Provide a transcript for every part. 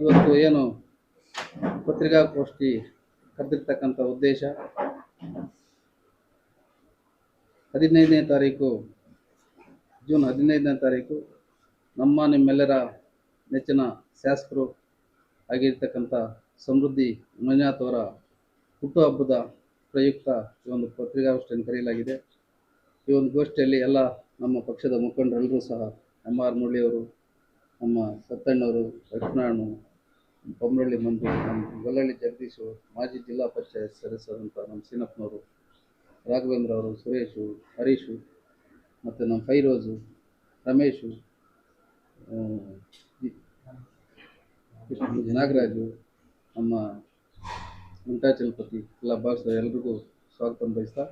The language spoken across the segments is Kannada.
ಇವತ್ತು ಏನು ಪತ್ರಿಕಾಗೋಷ್ಠಿ ಕರೆದಿರ್ತಕ್ಕಂಥ ಉದ್ದೇಶ 15ನೇ ತಾರೀಕು ಜೂನ್ 15ನೇ ತಾರೀಕು ನಿಮ್ಮೆಲ್ಲರ ನೆಚ್ಚಿನ ಶಾಸಕರು ಆಗಿರ್ತಕ್ಕಂಥ ಸಮೃದ್ಧಿ ಮಂಜುನಾಥ್ ಅವರ ಹುಟ್ಟುಹಬ್ಬದ ಪ್ರಯುಕ್ತ ಈ ಒಂದು ಪತ್ರಿಕಾಗೋಷ್ಠಿಯನ್ನು ಕರೆಯಲಾಗಿದೆ. ಈ ಒಂದು ಗೋಷ್ಠಿಯಲ್ಲಿ ಎಲ್ಲ ನಮ್ಮ ಪಕ್ಷದ ಮುಖಂಡರೆಲ್ಲರೂ ಸಹ ಎಂ ಆರ್ ಮುರಳಿಯವರು, ನಮ್ಮ ಸತ್ತಣ್ಣವರು, ಲಕ್ಷ್ಮಣ್, ಬೊಮ್ಮರಳ್ಳಿ ಮಂಜು, ನಮ್ಮ ಗೊಲ್ಲಳ್ಳಿ ಜಗದೀಶು, ಮಾಜಿ ಜಿಲ್ಲಾ ಪಂಚಾಯತ್ ಸದಸ್ಯರಂಥ ನಮ್ಮ ಸೀನಪ್ಪನವರು, ರಾಘವೇಂದ್ರ ಅವರು, ಸುರೇಶು, ಹರೀಶು, ಮತ್ತು ನಮ್ಮ ಫೈರೋಜು, ರಮೇಶು, ನಾಗರಾಜು, ನಮ್ಮ ವೆಂಕಟಾಚಲಪತಿ ಎಲ್ಲ ಭಾಗದ ಎಲ್ರಿಗೂ ಸ್ವಾಗತವನ್ನು ಬಯಸ್ತಾ,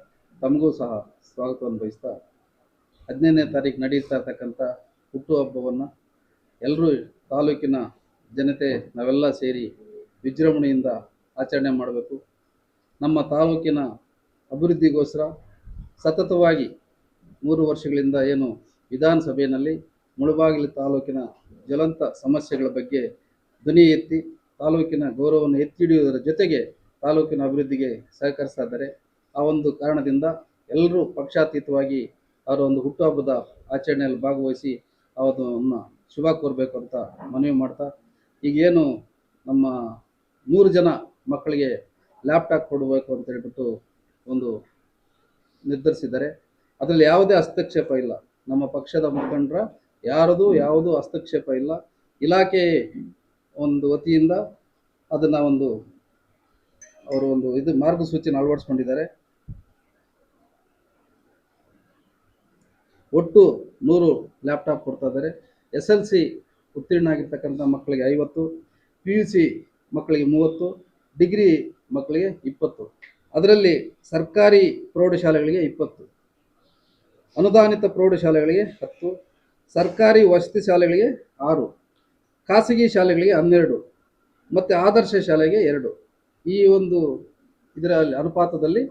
ತಮಗೂ ಸಹ ಸ್ವಾಗತವನ್ನು ಬಯಸ್ತಾ, 15ನೇ ತಾರೀಕು ನಡೀತಾ ಇರ್ತಕ್ಕಂಥ ಹುಟ್ಟುಹಬ್ಬವನ್ನು ಎಲ್ಲರೂ ತಾಲೂಕಿನ ಜನತೆ ನಾವೆಲ್ಲ ಸೇರಿ ವಿಜೃಂಭಣೆಯಿಂದ ಆಚರಣೆ ಮಾಡಬೇಕು. ನಮ್ಮ ತಾಲೂಕಿನ ಅಭಿವೃದ್ಧಿಗೋಸ್ಕರ ಸತತವಾಗಿ 3 ವರ್ಷಗಳಿಂದ ಏನು ವಿಧಾನಸಭೆಯಲ್ಲಿ ಮುಳಬಾಗಿಲು ತಾಲೂಕಿನ ಜ್ವಲಂತ ಸಮಸ್ಯೆಗಳ ಬಗ್ಗೆ ಧ್ವನಿ ಎತ್ತಿ ತಾಲೂಕಿನ ಗೌರವವನ್ನು ಎತ್ತಿ ಹಿಡಿಯುವುದರ ಜೊತೆಗೆ ತಾಲೂಕಿನ ಅಭಿವೃದ್ಧಿಗೆ ಸಹಕರಿಸ್ತಾ ಇದ್ದಾರೆ. ಆ ಒಂದು ಕಾರಣದಿಂದ ಎಲ್ಲರೂ ಪಕ್ಷಾತೀತವಾಗಿ ಅವರ ಒಂದು ಹುಟ್ಟುಹಬ್ಬದ ಆಚರಣೆಯಲ್ಲಿ ಭಾಗವಹಿಸಿ ಅವರನ್ನು ಶುಭ ಕೋರಬೇಕು ಅಂತ ಮನವಿ ಮಾಡ್ತಾ, ಈಗೇನು ನಮ್ಮ 3 ಜನ ಮಕ್ಕಳಿಗೆ ಲ್ಯಾಪ್ಟಾಪ್ ಕೊಡಬೇಕು ಅಂತ ಹೇಳ್ಬಿಟ್ಟು ಒಂದು ನಿರ್ಧರಿಸಿದ್ದಾರೆ. ಅದರಲ್ಲಿ ಯಾವುದೇ ಹಸ್ತಕ್ಷೇಪ ಇಲ್ಲ. ನಮ್ಮ ಪಕ್ಷದ ಮುಖಂಡರ ಯಾವುದೂ ಹಸ್ತಕ್ಷೇಪ ಇಲ್ಲ. ಇಲಾಖೆ ಒಂದು ವತಿಯಿಂದ ಅದನ್ನು ಅವರು ಇದು ಮಾರ್ಗಸೂಚಿನ ಅಳವಡಿಸ್ಕೊಂಡಿದ್ದಾರೆ. ಒಟ್ಟು 100 ಲ್ಯಾಪ್ಟಾಪ್ ಕೊಡ್ತಾ ಇದ್ದಾರೆ. SLC ಉತ್ತೀರ್ಣ ಆಗಿರ್ತಕ್ಕಂಥ ಮಕ್ಕಳಿಗೆ 50, PUC ಮಕ್ಕಳಿಗೆ 30, ಡಿಗ್ರಿ ಮಕ್ಕಳಿಗೆ 20. ಅದರಲ್ಲಿ ಸರ್ಕಾರಿ ಪ್ರೌಢಶಾಲೆಗಳಿಗೆ 20, ಅನುದಾನಿತ ಪ್ರೌಢಶಾಲೆಗಳಿಗೆ 10, ಸರ್ಕಾರಿ ವಸತಿ ಶಾಲೆಗಳಿಗೆ 6, ಖಾಸಗಿ ಶಾಲೆಗಳಿಗೆ 12 ಮತ್ತು ಆದರ್ಶ ಶಾಲೆಗೆ 2. ಈ ಒಂದು ಇದರಲ್ಲಿ ಅನುಪಾತದಲ್ಲಿ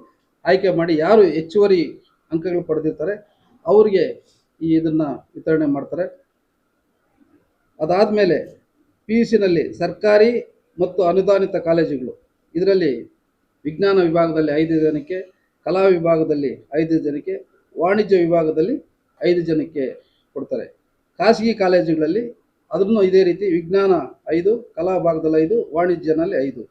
ಆಯ್ಕೆ ಮಾಡಿ ಯಾರು ಹೆಚ್ಚುವರಿ ಅಂಕಗಳು ಪಡೆದಿರ್ತಾರೆ ಅವರಿಗೆ ಇದನ್ನು ವಿತರಣೆ ಮಾಡ್ತಾರೆ. ಅದಾದಮೇಲೆ PUCನಲ್ಲಿ ಸರ್ಕಾರಿ ಮತ್ತು ಅನುದಾನಿತ ಕಾಲೇಜುಗಳು, ಇದರಲ್ಲಿ ವಿಜ್ಞಾನ ವಿಭಾಗದಲ್ಲಿ 5 ಜನಕ್ಕೆ, ಕಲಾ ವಿಭಾಗದಲ್ಲಿ 5 ಜನಕ್ಕೆ, ವಾಣಿಜ್ಯ ವಿಭಾಗದಲ್ಲಿ 5 ಜನಕ್ಕೆ ಕೊಡ್ತಾರೆ. ಖಾಸಗಿ ಕಾಲೇಜುಗಳಲ್ಲಿ ಅದನ್ನು ಇದೇ ರೀತಿ ವಿಜ್ಞಾನ 5, ಕಲಾ ವಿಭಾಗದಲ್ಲಿ 5, ವಾಣಿಜ್ಯನಲ್ಲಿ 5.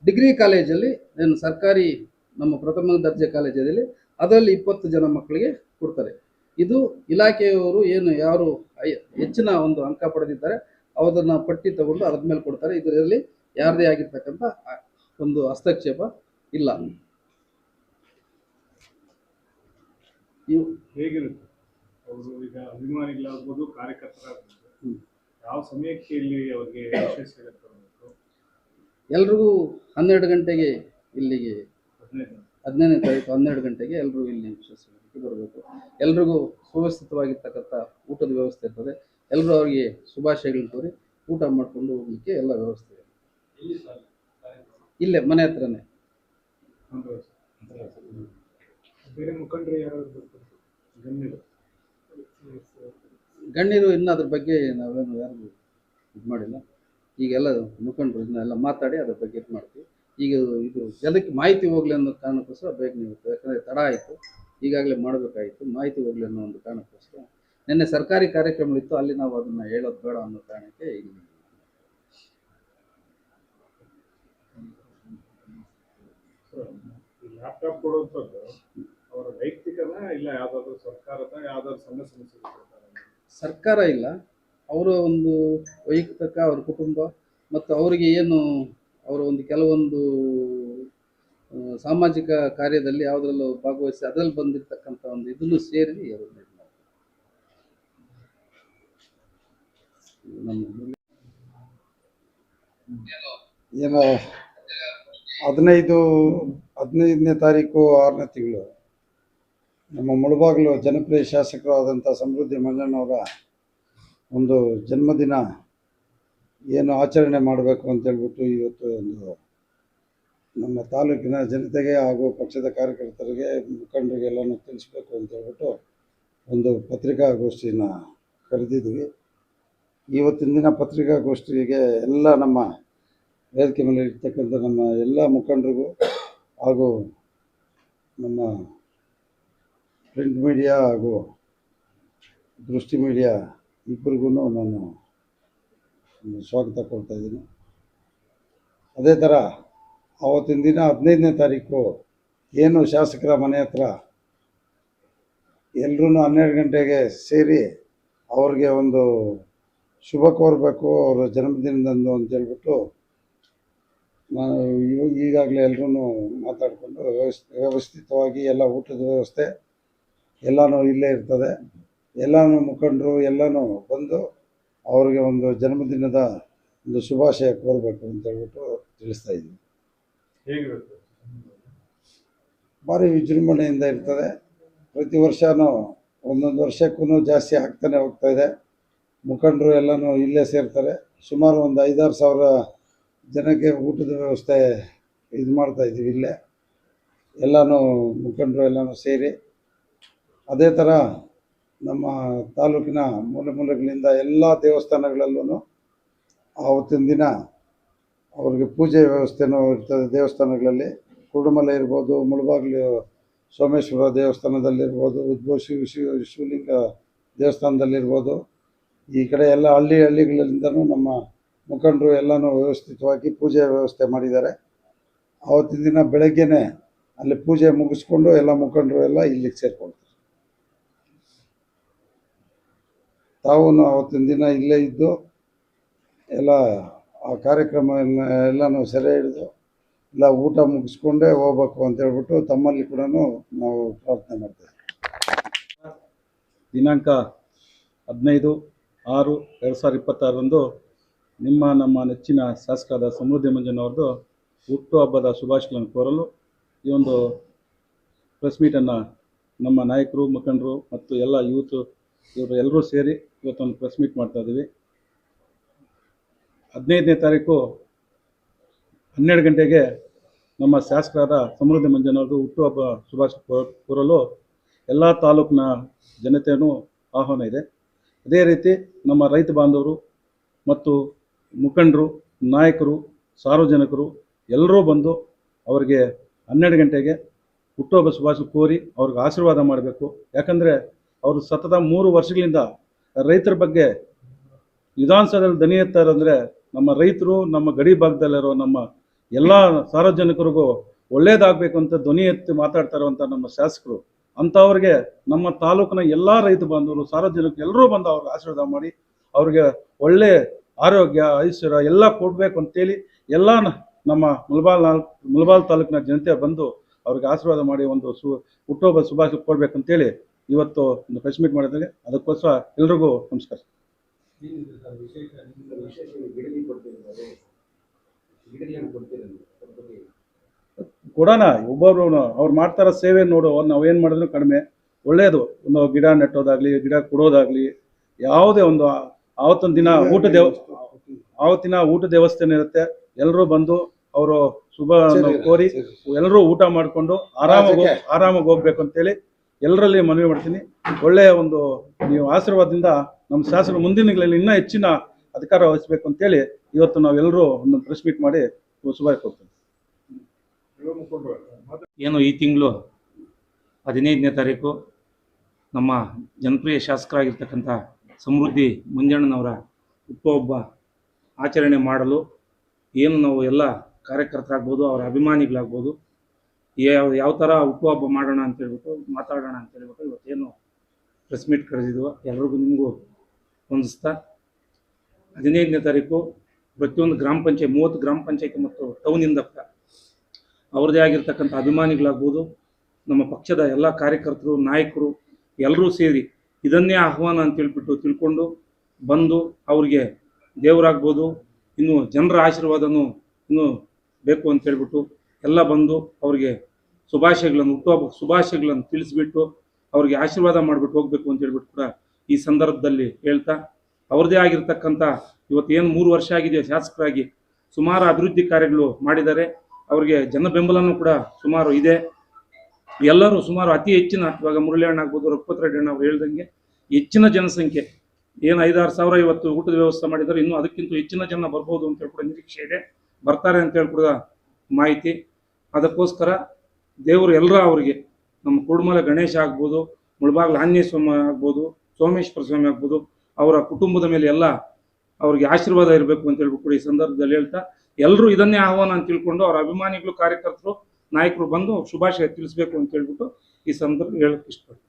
ಡಿಗ್ರಿ ಕಾಲೇಜಲ್ಲಿ ಏನು ಸರ್ಕಾರಿ ನಮ್ಮ ಪ್ರಥಮ ದರ್ಜೆ ಕಾಲೇಜಲ್ಲಿ ಅದರಲ್ಲಿ 20 ಜನ ಮಕ್ಕಳಿಗೆ ಕೊಡ್ತಾರೆ. ಇದು ಇಲಾಖೆಯವರು ಏನು ಯಾರು ಹೆಚ್ಚಿನ ಒಂದು ಅಂಕ ಪಡೆದಿದ್ದಾರೆ ಅದನ್ನು ಪಟ್ಟಿ ತಗೊಂಡು ಅದ್ರ ಮೇಲೆ ಕೊಡ್ತಾರೆ. ಇದರಲ್ಲಿ ಯಾರದೇ ಆಗಿರ್ತಕ್ಕಂಥ ಒಂದು ಹಸ್ತಕ್ಷೇಪ ಇಲ್ಲ. ಹೇಗಿರುತ್ತೆ ಅವರು ಈಗ ಅಭಿಮಾನಿಗಳಾಗ್ಬೋದು, ಕಾರ್ಯಕರ್ತರಾಗ್ಬೋದು, ಯಾವ ಸಮಯಕ್ಕೆ ಇಲ್ಲಿ ಅವರಿಗೆ ವಿಶೇಷ ಎಲ್ರಿಗೂ 12 ಗಂಟೆಗೆ ಇಲ್ಲಿಗೆ 15ನೇ ತಾರೀಕು 12 ಗಂಟೆಗೆ ಎಲ್ಲರೂ ಇಲ್ಲಿ ವಿಶೇಷವಾಗಿ ಬರಬೇಕು. ಎಲ್ರಿಗೂ ಸುವ್ಯವಸ್ಥಿತವಾಗಿರ್ತಕ್ಕಂಥ ಊಟದ ವ್ಯವಸ್ಥೆ ಇರ್ತದೆ. ಎಲ್ಲರೂ ಅವರಿಗೆ ಶುಭಾಶಯಗಳನ್ನು ತೋರಿ ಊಟ ಮಾಡಿಕೊಂಡು ಹೋಗಲಿಕ್ಕೆ ಎಲ್ಲ ವ್ಯವಸ್ಥೆ ಇದೆ. ಇಲ್ಲೇ ಮನೆ ಹತ್ರನೇ. ಬೇರೆ ಮುಖಂಡರು ಯಾರು ಗಣ್ಯರು ಇನ್ನೂ ಅದ್ರ ಬಗ್ಗೆ ನಾವೇನು ಯಾರಿಗೂ ಇದು ಮಾಡಿಲ್ಲ. ಈಗೆಲ್ಲ ಮುಖಂಡರು ಇದನ್ನೆಲ್ಲ ಮಾತಾಡಿ ಅದ್ರ ಬಗ್ಗೆ ಇದು ಮಾಡ್ತೀವಿ. ಈಗ ಇದು ಜನಕ್ಕೆ ಮಾಹಿತಿ ಹೋಗಲಿ ಅನ್ನೋ ಕಾರಣಕ್ಕೋಸ್ಕರ ಬೇಗ ನೀವು, ಯಾಕಂದರೆ ತಡ ಆಯಿತು, ಈಗಾಗಲೇ ಮಾಡಬೇಕಾಯಿತು, ಮಾಹಿತಿ ಹೋಗಲಿ ಅನ್ನೋ ಒಂದು ಕಾರಣಕ್ಕೋಸ್ಕರ ನಿನ್ನೆ ಸರ್ಕಾರಿ ಕಾರ್ಯಕ್ರಮಗಳಿತ್ತು, ಅಲ್ಲಿ ನಾವು ಅದನ್ನು ಹೇಳೋದು ಬೇಡ ಅನ್ನೋ ಕಾರಣಕ್ಕೆ ಇಲ್ಲಿ ಲ್ಯಾಪ್ಟಾಪ್ ಕೊಡುವಂಥದ್ದು ಅವರ ವೈಯಕ್ತಿಕನ ಇಲ್ಲ ಯಾವುದಾದ್ರೂ ಸರ್ಕಾರದ ಯಾವುದಾದ್ರು ಸಂಘ ಸಂಸ್ಥೆ? ಸರ್ಕಾರ ಇಲ್ಲ, ಅವರ ಒಂದು ವೈಯಕ್ತಿಕ, ಅವ್ರ ಕುಟುಂಬ ಮತ್ತು ಅವರಿಗೆ ಏನು ಅವರ ಒಂದು ಕೆಲವೊಂದು ಸಾಮಾಜಿಕ ಕಾರ್ಯದಲ್ಲಿ ಯಾವುದರಲ್ಲೂ ಭಾಗವಹಿಸಿ ಅದರಲ್ಲಿ ಬಂದಿರತಕ್ಕಂಥ ಒಂದು ಇದನ್ನು ಸೇರಿ ಏನು 15ನೇ ತಾರೀಕು 6ನೇ ತಿಂಗಳು ನಮ್ಮ ಮುಳಬಾಗಿಲು ಜನಪ್ರಿಯ ಶಾಸಕರು ಆದಂಥ ಸಮೃದ್ಧಿ ಮಂಜಣ್ಣವರ ಒಂದು ಜನ್ಮದಿನ ಏನು ಆಚರಣೆ ಮಾಡಬೇಕು ಅಂತೇಳ್ಬಿಟ್ಟು ಇವತ್ತು ಒಂದು ನಮ್ಮ ತಾಲೂಕಿನ ಜನತೆಗೆ ಹಾಗೂ ಪಕ್ಷದ ಕಾರ್ಯಕರ್ತರಿಗೆ, ಮುಖಂಡರಿಗೆಲ್ಲನೂ ತಿಳಿಸ್ಬೇಕು ಅಂತೇಳ್ಬಿಟ್ಟು ಒಂದು ಪತ್ರಿಕಾಗೋಷ್ಠಿನ ಕರೆದಿದ್ವಿ. ಇವತ್ತಿನ ದಿನ ಪತ್ರಿಕಾಗೋಷ್ಠಿಗೆ ಎಲ್ಲ ನಮ್ಮ ವೇದಿಕೆ ಮೇಲೆ ಇರ್ತಕ್ಕಂಥ ನಮ್ಮ ಎಲ್ಲ ಮುಖಂಡರಿಗೂ ಹಾಗೂ ನಮ್ಮ ಪ್ರಿಂಟ್ ಮೀಡಿಯಾ ಹಾಗೂ ದೃಷ್ಟಿ ಮೀಡಿಯಾ ಇಬ್ಬರಿಗೂ ನಾನು ಸ್ವಾಗತ ಕೊಡ್ತಾ ಇದ್ದೀನಿ. ಅದೇ ಥರ ಆವತ್ತಿನ ದಿನ 15ನೇ ತಾರೀಕು ಏನು ಶಾಸಕರ ಮನೆ ಹತ್ರ ಎಲ್ಲರೂ 12 ಗಂಟೆಗೆ ಸೇರಿ ಅವ್ರಿಗೆ ಒಂದು ಶುಭ ಕೋರಬೇಕು ಅವರ ಜನ್ಮದಿನದಂದು ಅಂತ ಹೇಳ್ಬಿಟ್ಟು ನಾನು ಈಗಾಗಲೇ ಎಲ್ಲರೂ ಮಾತಾಡಿಕೊಂಡು ವ್ಯವಸ್ಥಿತವಾಗಿ ಎಲ್ಲ ಊಟದ ವ್ಯವಸ್ಥೆ ಎಲ್ಲನೂ ಇಲ್ಲೇ ಇರ್ತದೆ. ಎಲ್ಲನೂ ಮುಖಂಡರು ಎಲ್ಲನೂ ಬಂದು ಅವ್ರಿಗೆ ಒಂದು ಜನ್ಮದಿನದ ಒಂದು ಶುಭಾಶಯ ಕೋರಬೇಕು ಅಂತ ಹೇಳ್ಬಿಟ್ಟು ತಿಳಿಸ್ತಾ ಇದ್ದೀನಿ. ಹೇಗಿರುತ್ತೆ? ಭಾರಿ ವಿಜೃಂಭಣೆಯಿಂದ ಇರ್ತದೆ. ಪ್ರತಿ ವರ್ಷವೂ ಒಂದೊಂದು ವರ್ಷಕ್ಕೂ ಜಾಸ್ತಿ ಆಗ್ತಾನೆ ಹೋಗ್ತಾ ಇದೆ. ಮುಖಂಡರು ಎಲ್ಲನೂ ಇಲ್ಲೇ ಸೇರ್ತಾರೆ. ಸುಮಾರು ಒಂದು 5-6 ಸಾವಿರ ಜನಕ್ಕೆ ಊಟದ ವ್ಯವಸ್ಥೆ ಇದು ಮಾಡ್ತಾಯಿದ್ದೀವಿ ಇಲ್ಲೇ ಎಲ್ಲನೂ ಮುಖಂಡರು ಎಲ್ಲನೂ ಸೇರಿ. ಅದೇ ಥರ ನಮ್ಮ ತಾಲೂಕಿನ ಮೂಲೆ ಮೂಲೆಗಳಿಂದ ಎಲ್ಲ ದೇವಸ್ಥಾನಗಳಲ್ಲೂ ಆವತ್ತಿನ ದಿನ ಅವ್ರಿಗೆ ಪೂಜೆ ವ್ಯವಸ್ಥೆನೂ ಇರ್ತದೆ. ದೇವಸ್ಥಾನಗಳಲ್ಲಿ ಕುರುಡುಮಲೆ ಇರ್ಬೋದು, ಮುಳಬಾಗಿಲು ಸೋಮೇಶ್ವರ ದೇವಸ್ಥಾನದಲ್ಲಿರ್ಬೋದು, ಉದ್ಭವ ಶಿವಲಿಂಗ ದೇವಸ್ಥಾನದಲ್ಲಿರ್ಬೋದು, ಈ ಕಡೆ ಎಲ್ಲ ಹಳ್ಳಿಗಳಿಂದನೂ ನಮ್ಮ ಮುಖಂಡರು ಎಲ್ಲನೂ ವ್ಯವಸ್ಥಿತವಾಗಿ ಪೂಜೆ ವ್ಯವಸ್ಥೆ ಮಾಡಿದ್ದಾರೆ. ಆವತ್ತಿನ ದಿನ ಬೆಳಗ್ಗೆನೇ ಅಲ್ಲಿ ಪೂಜೆ ಮುಗಿಸ್ಕೊಂಡು ಎಲ್ಲ ಮುಖಂಡರು ಎಲ್ಲ ಇಲ್ಲಿಗೆ ಸೇರ್ಕೊಳ್ತಾರೆ. ತಾವು ಆವತ್ತಿನ ದಿನ ಇಲ್ಲೇ ಇದ್ದು ಎಲ್ಲ ಆ ಕಾರ್ಯಕ್ರಮ ಎಲ್ಲನೂ ಸೆರೆ ಹಿಡಿದು ಎಲ್ಲ ಊಟ ಮುಗಿಸ್ಕೊಂಡೇ ಹೋಗ್ಬೇಕು ಅಂತ ಹೇಳ್ಬಿಟ್ಟು ತಮ್ಮಲ್ಲಿ ಕೂಡ ನಾವು ಪ್ರಾರ್ಥನೆ ಮಾಡ್ತೇವೆ. ದಿನಾಂಕ 15/6/2026 ನಮ್ಮ ನೆಚ್ಚಿನ ಶಾಸಕರಾದ ಸಮೃದ್ಧಿ ಮಂಜಣ್ಣವ್ರದ್ದು ಹುಟ್ಟುಹಬ್ಬದ ಶುಭಾಶಯಗಳನ್ನು ಕೋರಲು ಈ ಒಂದು ಪ್ರೆಸ್ ಮೀಟನ್ನು ನಮ್ಮ ನಾಯಕರು, ಮುಖಂಡರು ಮತ್ತು ಎಲ್ಲ ಯೂತ್ ಇವರು ಎಲ್ಲರೂ ಸೇರಿ ಇವತ್ತೊಂದು ಪ್ರೆಸ್ ಮೀಟ್ ಮಾಡ್ತಾ ಇದ್ದೀವಿ. 15ನೇ ತಾರೀಕು 12 ಗಂಟೆಗೆ ನಮ್ಮ ಶಾಸಕರಾದ ಸಮೃದ್ಧಿ ಮಂಜಣ್ಣವ್ರದ್ದು ಹುಟ್ಟುಹಬ್ಬ ಶುಭಾಶಯ ಕೋರಲು ಎಲ್ಲ ತಾಲೂಕಿನ ಜನತೆಯೂ ಆಹ್ವಾನ ಇದೆ. ಅದೇ ರೀತಿ ನಮ್ಮ ರೈತ ಬಾಂಧವರು ಮತ್ತು ಮುಖಂಡರು, ನಾಯಕರು, ಸಾರ್ವಜನಿಕರು ಎಲ್ಲರೂ ಬಂದು ಅವರಿಗೆ 12 ಗಂಟೆಗೆ ಹುಟ್ಟುಹಬ್ಬ ಶುಭಾಶಯ ಕೋರಿ ಅವ್ರಿಗೆ ಆಶೀರ್ವಾದ ಮಾಡಬೇಕು. ಯಾಕಂದರೆ ಅವರು ಸತತ 3 ವರ್ಷಗಳಿಂದ ರೈತರ ಬಗ್ಗೆ ವಿಧಾನಸಭೆಯಲ್ಲಿ ದನಿ ಎತ್ತಾರಂದರೆ ನಮ್ಮ ರೈತರು, ನಮ್ಮ ಗಡಿ ಭಾಗದಲ್ಲಿರೋ ನಮ್ಮ ಎಲ್ಲ ಸಾರ್ವಜನಿಕರಿಗೂ ಒಳ್ಳೇದಾಗಬೇಕು ಅಂತ ಧ್ವನಿ ಎತ್ತಿ ಮಾತಾಡ್ತಾ ಇರುವಂಥ ನಮ್ಮ ಶಾಸಕರು ಅಂಥವ್ರಿಗೆ ನಮ್ಮ ತಾಲೂಕಿನ ಎಲ್ಲ ರೈತ ಬಾಂಧವರು, ಸಾರ್ವಜನಿಕರು ಎಲ್ಲರೂ ಬಂದು ಅವ್ರಿಗೆ ಆಶೀರ್ವಾದ ಮಾಡಿ ಅವ್ರಿಗೆ ಒಳ್ಳೆ ಆರೋಗ್ಯ, ಐಶ್ವರ್ಯ ಎಲ್ಲ ಕೊಡಬೇಕು ಅಂತೇಳಿ ಎಲ್ಲ ನಮ್ಮ ಮುಳಬಾಲ್ ತಾಲೂಕಿನ ಜನತೆ ಬಂದು ಅವ್ರಿಗೆ ಆಶೀರ್ವಾದ ಮಾಡಿ ಒಂದು ಹುಟ್ಟುಹಬ್ಬ ಶುಭಾಶಯ ಕೊಡಬೇಕಂತೇಳಿ ಇವತ್ತು ಒಂದು ಪ್ರೆಸ್ ಮೀಟ್ ಮಾಡಿದ್ದಾರೆ. ಅದಕ್ಕೋಸ್ಕರ ಎಲ್ರಿಗೂ ನಮಸ್ಕಾರ. ಕೊಡೋಣ, ಒಬ್ಬೊಬ್ರು ಅವ್ರು ಮಾಡ್ತಾರ ಸೇವೆ ನೋಡು, ನಾವೇನು ಮಾಡಿದ್ರು ಕಡಿಮೆ. ಒಳ್ಳೆಯದು, ಒಂದು ಗಿಡ ನೆಟ್ಟೋದಾಗ್ಲಿ, ಗಿಡ ಕೊಡೋದಾಗ್ಲಿ, ಯಾವುದೇ ಒಂದು ಆವತ್ತಿನ ದಿನ ಆವತ್ತಿನ ಊಟದ ವ್ಯವಸ್ಥೆ ಇರುತ್ತೆ. ಎಲ್ಲರೂ ಬಂದು ಅವರು ಶುಭ ಕೋರಿ ಎಲ್ಲರೂ ಊಟ ಮಾಡಿಕೊಂಡು ಆರಾಮಾಗಿ ಹೋಗ್ಬೇಕು ಅಂತೇಳಿ ಎಲ್ಲರಲ್ಲಿ ಮನವಿ ಮಾಡ್ತೀನಿ. ಒಳ್ಳೆಯ ಒಂದು ನೀವು ಆಶೀರ್ವಾದದಿಂದ ನಮ್ಮ ಶಾಸಕರು ಮುಂದಿನ ದಿನಗಳಲ್ಲಿ ಇನ್ನೂ ಹೆಚ್ಚಿನ ಅಧಿಕಾರ ವಹಿಸಬೇಕು ಅಂತೇಳಿ ಇವತ್ತು ನಾವೆಲ್ಲರೂ ಒಂದು ಪ್ರೆಸ್ ಮೀಟ್ ಮಾಡಿ ಶುಭಾಶಯ ಕೊಡ್ತೀವಿ. ಏನು ಈ ತಿಂಗಳು 15ನೇ ತಾರೀಕು ನಮ್ಮ ಜನಪ್ರಿಯ ಶಾಸಕರಾಗಿರ್ತಕ್ಕಂಥ ಸಮೃದ್ಧಿ ಮಂಜಣ್ಣನವರ ಹುಟ್ಟುಹಬ್ಬ ಆಚರಣೆ ಮಾಡಲು ಏನು ನಾವು ಎಲ್ಲ ಕಾರ್ಯಕರ್ತರಾಗ್ಬೋದು, ಅವರ ಅಭಿಮಾನಿಗಳಾಗ್ಬೋದು, ಯಾವ ಥರ ಹುಟ್ಟುಹಬ್ಬ ಮಾಡೋಣ ಅಂತೇಳ್ಬಿಟ್ಟು ಮಾತಾಡೋಣ ಅಂತೇಳ್ಬಿಟ್ಟು ಇವತ್ತೇನು ಪ್ರೆಸ್ ಮೀಟ್ ಕರೆದಿದ್ವು. ಎಲ್ರಿಗೂ ನಿಮಗೂ ಹೊಂದಿಸ್ತಾ 15ನೇ ತಾರೀಕು ಪ್ರತಿಯೊಂದು ಗ್ರಾಮ ಪಂಚಾಯತ್ 30 ಗ್ರಾಮ ಪಂಚಾಯತಿ ಮತ್ತು ಟೌನಿಂದ ಅವ್ರದ್ದೇ ಆಗಿರ್ತಕ್ಕಂಥ ಅಭಿಮಾನಿಗಳಾಗ್ಬೋದು, ನಮ್ಮ ಪಕ್ಷದ ಎಲ್ಲ ಕಾರ್ಯಕರ್ತರು, ನಾಯಕರು ಎಲ್ಲರೂ ಸೇರಿ ಇದನ್ನೇ ಆಹ್ವಾನ ಅಂತೇಳ್ಬಿಟ್ಟು ತಿಳ್ಕೊಂಡು ಬಂದು ಅವ್ರಿಗೆ ದೇವರಾಗ್ಬೋದು, ಇನ್ನು ಜನರ ಆಶೀರ್ವಾದನೂ ಇನ್ನೂ ಬೇಕು ಅಂತೇಳ್ಬಿಟ್ಟು ಎಲ್ಲ ಬಂದು ಅವ್ರಿಗೆ ಹುಟ್ಟುಹಬ್ಬ ಶುಭಾಶಯಗಳನ್ನು ತಿಳಿಸ್ಬಿಟ್ಟು ಅವ್ರಿಗೆ ಆಶೀರ್ವಾದ ಮಾಡಿಬಿಟ್ಟು ಹೋಗಬೇಕು ಅಂತೇಳ್ಬಿಟ್ಟು ಕೂಡ ಈ ಸಂದರ್ಭದಲ್ಲಿ ಹೇಳ್ತಾ, ಅವ್ರದ್ದೇ ಆಗಿರ್ತಕ್ಕಂಥ ಇವತ್ತೇನು 3 ವರ್ಷ ಆಗಿದೆ ಶಾಸಕರಾಗಿ ಸುಮಾರು ಅಭಿವೃದ್ಧಿ ಕಾರ್ಯಗಳು ಮಾಡಿದ್ದಾರೆ. ಅವ್ರಿಗೆ ಜನ ಬೆಂಬಲನೂ ಕೂಡ ಸುಮಾರು ಇದೆ. ಎಲ್ಲರೂ ಸುಮಾರು ಅತಿ ಹೆಚ್ಚಿನ, ಇವಾಗ ಮುರಳಿ ಅಣ್ಣ ಆಗ್ಬೋದು, ರಘುಪತಿ ರೆಡ್ಡಿ ಅಣ್ಣ ಅವ್ರು ಹೇಳ್ದಂಗೆ ಹೆಚ್ಚಿನ ಜನಸಂಖ್ಯೆ ಏನು 5-6 ಸಾವಿರ ಇವತ್ತು ಊಟದ ವ್ಯವಸ್ಥೆ ಮಾಡಿದ್ದಾರೆ, ಇನ್ನೂ ಅದಕ್ಕಿಂತ ಹೆಚ್ಚಿನ ಜನ ಬರ್ಬೋದು ಅಂತ ಕೂಡ ನಿರೀಕ್ಷೆ ಇದೆ, ಬರ್ತಾರೆ ಅಂತ ಕೂಡ ಮಾಹಿತಿ. ಅದಕ್ಕೋಸ್ಕರ ದೇವರು ಎಲ್ಲರ ಅವರಿಗೆ ನಮ್ಮ ಕುರುಡುಮಲೆ ಗಣೇಶ ಆಗ್ಬೋದು, ಮುಳಬಾಗಿಲು ಆಂಜನೇಯ ಸ್ವಾಮಿ ಆಗ್ಬೋದು, ಸೋಮೇಶ್ವರ ಸ್ವಾಮಿ ಆಗ್ಬೋದು, ಅವರ ಕುಟುಂಬದ ಮೇಲೆ ಎಲ್ಲ ಅವ್ರಿಗೆ ಆಶೀರ್ವಾದ ಇರಬೇಕು ಅಂತ ಹೇಳ್ಬಿಟ್ಟು ಈ ಸಂದರ್ಭದಲ್ಲಿ ಹೇಳ್ತಾ, ಎಲ್ಲರೂ ಇದನ್ನೇ ಆಹ್ವಾನ ಅಂತ ತಿಳ್ಕೊಂಡು ಅವರ ಅಭಿಮಾನಿಗಳು, ಕಾರ್ಯಕರ್ತರು, ನಾಯಕರು ಬಂದು ಶುಭಾಶಯ ತಿಳಿಸ್ಬೇಕು ಅಂತ ಹೇಳ್ಬಿಟ್ಟು ಈ ಸಂದರ್ಭ ಹೇಳಕ್ಕೆ ಇಷ್ಟಪಡ್ತೀನಿ.